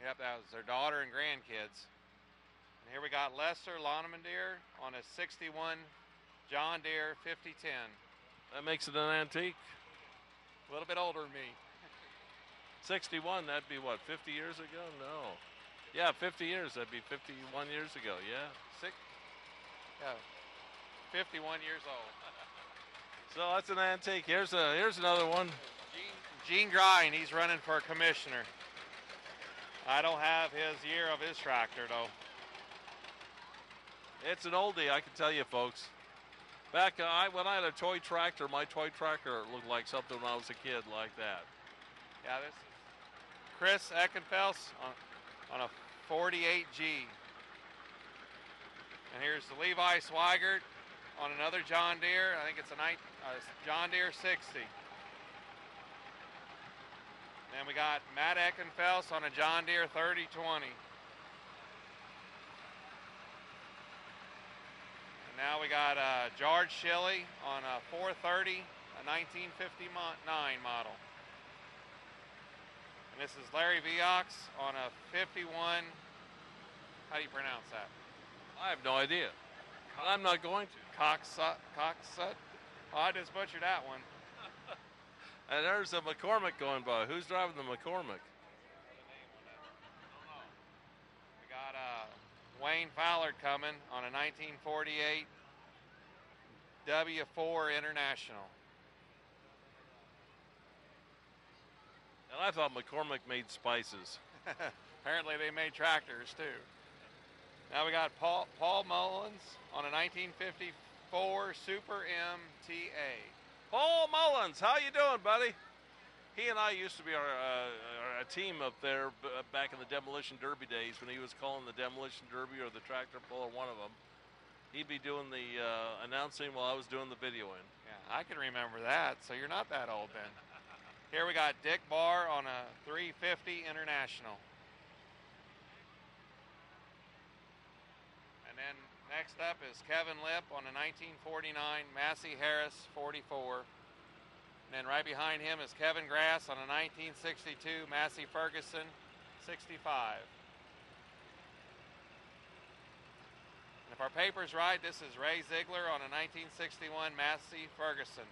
Yep, that was their daughter and grandkids. And here we got Lester Lonemandeer on a 61 John Deere 5010. That makes it an antique. A little bit older than me. 61, that'd be what, 50 years ago? No. Yeah, 50 years. That'd be 51 years ago, yeah. 51 years old. So that's an antique. Here's another one. Gene Grind, he's running for commissioner. I don't have his year of his tractor, though. It's an oldie, I can tell you, folks. Back when I had a toy tractor, my toy tractor looked like something when I was a kid like that. Yeah, this is Chris Eckenfels on a 48G. And here's the Levi Swigert on another John Deere. I think it's a John Deere 60. Then we got Matt Eckenfels on a John Deere 3020. And now we got George Shilley on a 430, a 1959 model. And this is Larry Viox on a 51, how do you pronounce that? I have no idea. I'm not going to. Coxsut. Oh, I just butchered that one. And there's a McCormick going by. Who's driving the McCormick? We got Wayne Fallard coming on a 1948 W4 International. And I thought McCormick made spices. Apparently they made tractors too. Now we got Paul Mullins on a 1954 Super MTA. Paul Mullins, how you doing, buddy? He and I used to be a team up there back in the Demolition Derby days when he was calling the Demolition Derby or the tractor pull or one of them. He'd be doing the announcing while I was doing the videoing. Yeah, I can remember that, so you're not that old then. Here we got Dick Barr on a 350 International. And then next up is Kevin Lipp on a 1949 Massey Harris 44. And then right behind him is Kevin Grass on a 1962 Massey Ferguson 65. And if our paper's right, this is Ray Ziegler on a 1961 Massey Ferguson.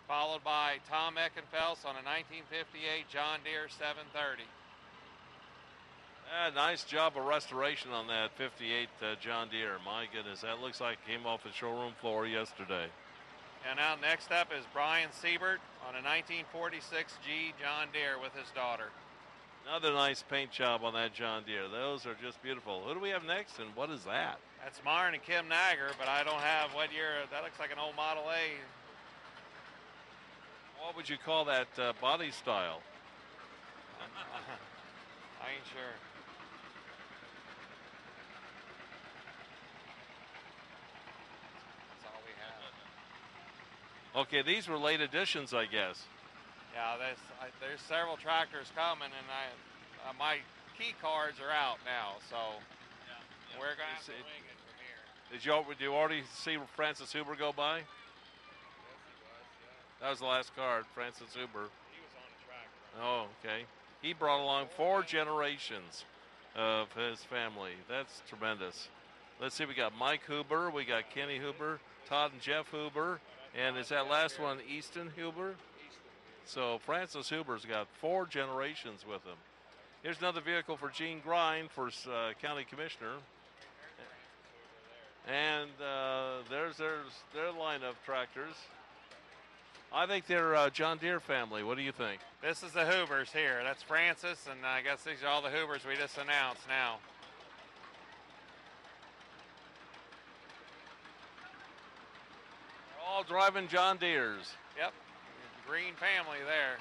Followed by Tom Eckenfels on a 1958 John Deere 730. Nice job of restoration on that 58 John Deere. My goodness, that looks like it came off the showroom floor yesterday. And now next up is Brian Siebert on a 1946 G John Deere with his daughter. Another nice paint job on that John Deere. Those are just beautiful. Who do we have next, and what is that? That's Myron and Kim Nagger, but I don't have what year. That looks like an old Model A. What would you call that body style? I ain't sure. That's all we have. Okay, these were late additions, I guess. Yeah, there's several tractors coming, and my key cards are out now, so we're going to have to wing it from here. Did you already see Francis Huber go by? Yes, he was, yeah. That was the last card, Francis Huber. He was on the tractor. Oh, okay. He brought along 4 generations of his family. That's tremendous. Let's see, we got Mike Huber, we got Kenny Huber, Todd and Jeff Huber, and is that last one Easton Huber? So Francis Huber's got 4 generations with him. Here's another vehicle for Gene Grind for county commissioner. And there's their line of tractors. I think they're John Deere family. What do you think? This is the Hoovers here. That's Francis, and I guess these are all the Hoovers we just announced now. They're all driving John Deeres. Yep, green family there.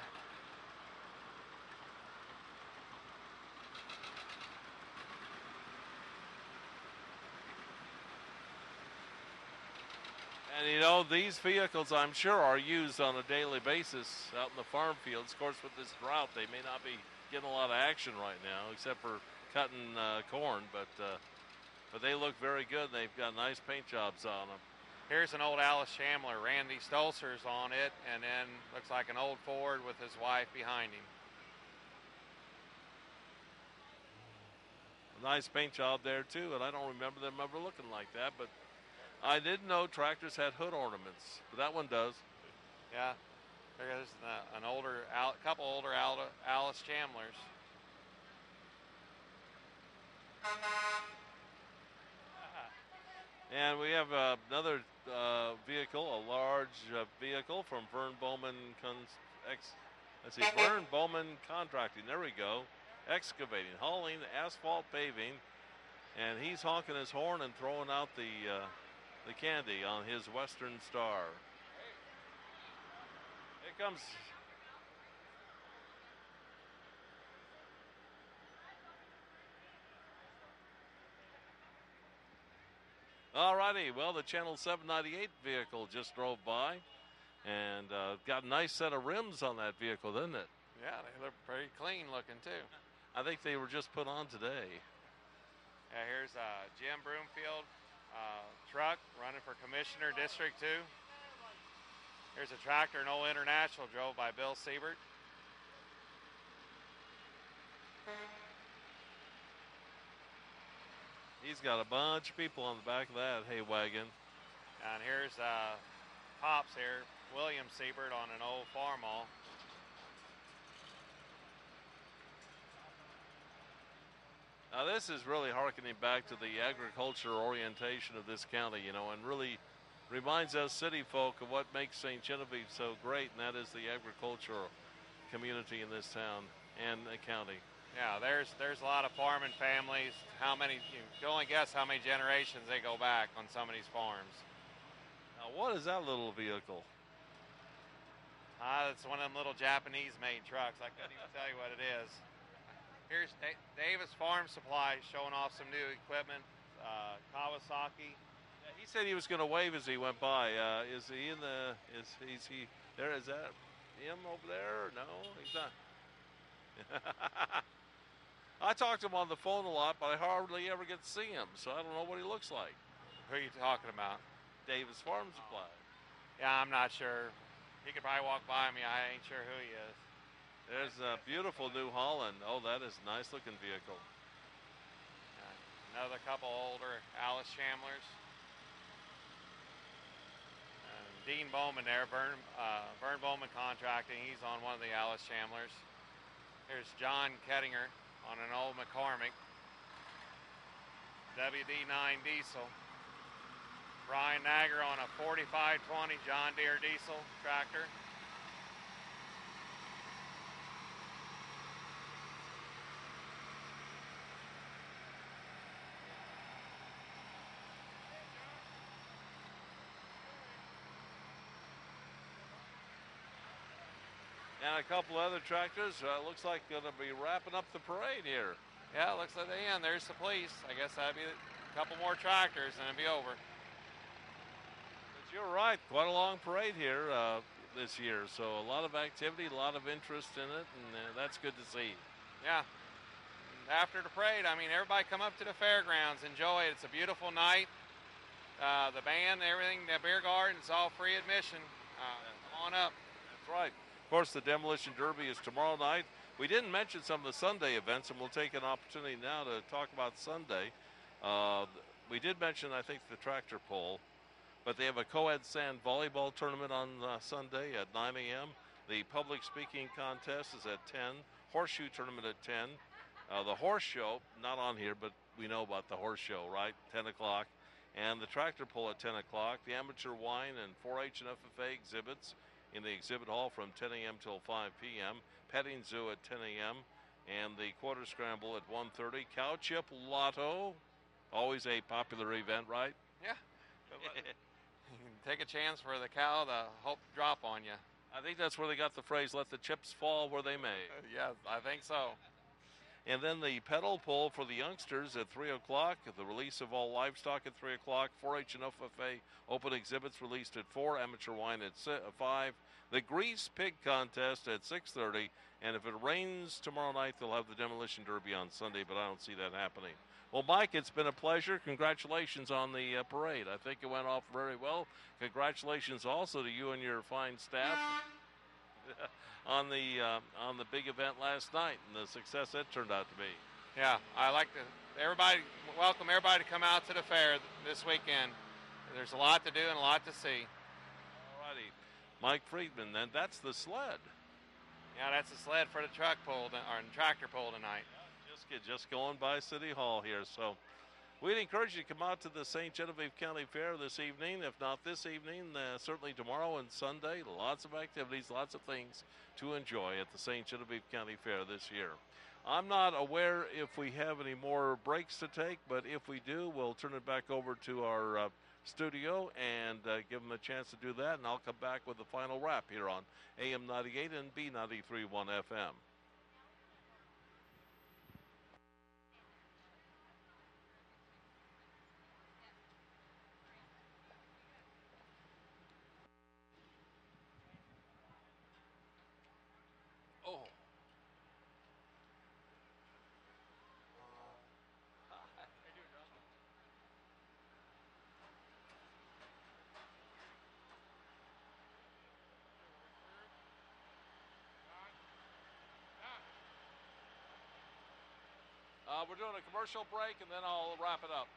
And you know, these vehicles, I'm sure, are used on a daily basis out in the farm fields. Of course, with this drought, they may not be getting a lot of action right now, except for cutting corn. But they look very good. They've got nice paint jobs on them. Here's an old Alice Chandler. Randy Stolzer's on it, and then looks like an old Ford with his wife behind him. A nice paint job there, too, and I don't remember them ever looking like that. But I didn't know tractors had hood ornaments, but that one does. Yeah, there's a couple older Alice Chandlers. And we have another vehicle, a large vehicle from Vern Bowman Vern Bowman Contracting. There we go. Excavating, hauling, asphalt paving, and he's honking his horn and throwing out the candy on his Western Star. Here comes. All righty, well, the Channel 798 vehicle just drove by and got a nice set of rims on that vehicle, didn't it? Yeah, they look pretty clean looking too. I think they were just put on today. Yeah, here's Jim Broomfield truck running for Commissioner District 2. Here's a tractor, an old International drove by Bill Siebert. He's got a bunch of people on the back of that hay wagon. And here's Pops here, William Siebert on an old Farmall. Now this is really harkening back to the agriculture orientation of this county, you know, and really reminds us city folk of what makes St. Genevieve so great, and that is the agricultural community in this town and the county. Yeah, there's a lot of farming families. How many, you can only guess how many generations they go back on some of these farms. Now what is that little vehicle? It's one of them little Japanese-made trucks. I couldn't even tell you what it is. Here's Davis Farm Supply showing off some new equipment. Kawasaki. Yeah, he said he was going to wave as he went by. Is he in the? Is he there? Is that him over there? No, he's not. I talk to him on the phone a lot, but I hardly ever get to see him, so I don't know what he looks like. Who are you talking about? Davis Farm Supply. Yeah, I'm not sure. He could probably walk by me. I ain't sure who he is. There's a beautiful New Holland. Oh, that is a nice looking vehicle. Another couple older Alice Chandlers. Dean Bowman there, Vern Bowman Contracting. He's on one of the Alice Chandlers. Here's John Kettinger on an old McCormick WD9 diesel. Brian Nagger on a 4520 John Deere diesel tractor. And a couple other tractors. Looks like going to be wrapping up the parade here. Yeah, looks like the end. There's the police. I guess that'd be a couple more tractors and it'd be over. But you're right. Quite a long parade here this year. So a lot of activity, a lot of interest in it, and that's good to see. Yeah. After the parade, I mean, everybody come up to the fairgrounds, enjoy it. It's a beautiful night. The band, everything, the beer garden, it's all free admission. Come on up. That's right. Of course, the Demolition Derby is tomorrow night. We didn't mention some of the Sunday events, and we'll take an opportunity now to talk about Sunday. We did mention, I think, the tractor pull, but they have a co-ed sand volleyball tournament on Sunday at 9 a.m. The public speaking contest is at 10. Horseshoe tournament at 10. The horse show, not on here, but we know about the horse show, right? 10 o'clock. and the tractor pull at 10 o'clock. The amateur wine and 4-H and FFA exhibits in the exhibit hall from 10 a.m. till 5 p.m. Petting zoo at 10 a.m. and the quarter scramble at 1:30. Cow chip lotto, always a popular event, right? Yeah. Take a chance for the cow to hope drop on you. I think that's where they got the phrase, let the chips fall where they may. Yes, I think so. And then the pedal pull for the youngsters at 3 o'clock. The release of all livestock at 3 o'clock. 4-H and FFA open exhibits released at 4. Amateur wine at 5. The grease pig contest at 6:30. And if it rains tomorrow night, they'll have the demolition derby on Sunday, but I don't see that happening. Well, Mike, it's been a pleasure. Congratulations on the parade. I think it went off very well. Congratulations also to you and your fine staff on the big event last night and the success it turned out to be. Yeah, I like to welcome everybody to come out to the fair this weekend. There's a lot to do and a lot to see. All righty. Mike Friedman, and that's the sled. Yeah, that's the sled for the truck pull or tractor pull tonight. Just going by City Hall here. So we'd encourage you to come out to the St. Genevieve County Fair this evening. If not this evening, certainly tomorrow and Sunday. Lots of activities, lots of things to enjoy at the St. Genevieve County Fair this year. I'm not aware if we have any more breaks to take, but if we do, we'll turn it back over to our studio and give them a chance to do that, and I'll come back with the final wrap here on AM 98 and B93.1 FM. Oh. We're doing a commercial break, and then I'll wrap it up.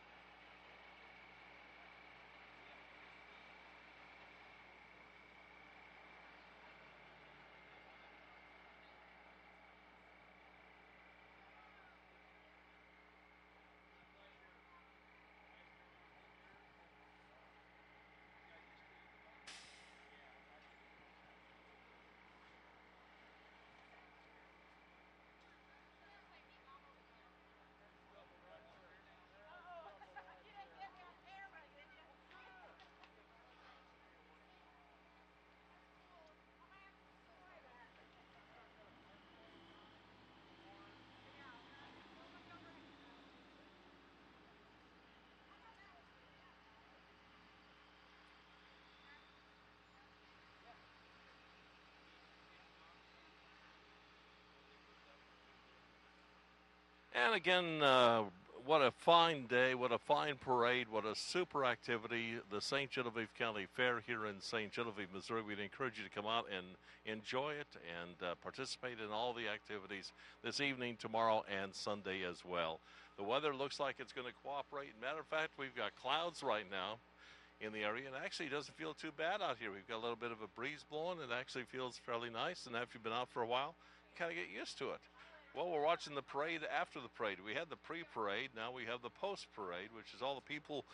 And again, what a fine day, what a fine parade, what a super activity. The St. Genevieve County Fair here in St. Genevieve, Missouri. We'd encourage you to come out and enjoy it and participate in all the activities this evening, tomorrow, and Sunday as well. The weather looks like it's going to cooperate. Matter of fact, we've got clouds right now in the area, and actually it doesn't feel too bad out here. We've got a little bit of a breeze blowing. It actually feels fairly nice, and after you've been out for a while, you kind of get used to it. Well, we're watching the parade after the parade. We had the pre-parade. Now we have the post-parade, which is all the people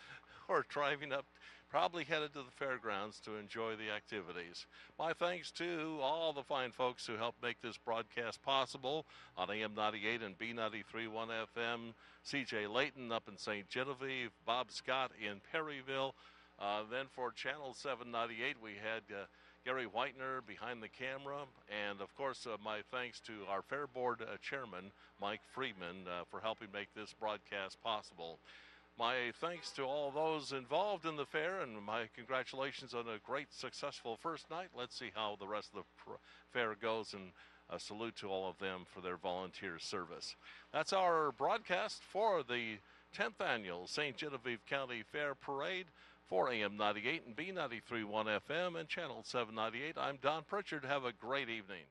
who are driving up, probably headed to the fairgrounds to enjoy the activities. My thanks to all the fine folks who helped make this broadcast possible on AM 98 and B93.1 FM. C.J. Layton up in St. Genevieve, Bob Scott in Perryville. Then for Channel 798, we had Gary Whitener behind the camera, and of course my thanks to our Fair Board Chairman Mike Friedman for helping make this broadcast possible. My thanks to all those involved in the fair, and my congratulations on a great successful first night. Let's see how the rest of the fair goes, and a salute to all of them for their volunteer service. That's our broadcast for the 10th annual St. Genevieve County Fair Parade. For AM 98 and B93.1 FM and Channel 798, I'm Don Pritchard. Have a great evening.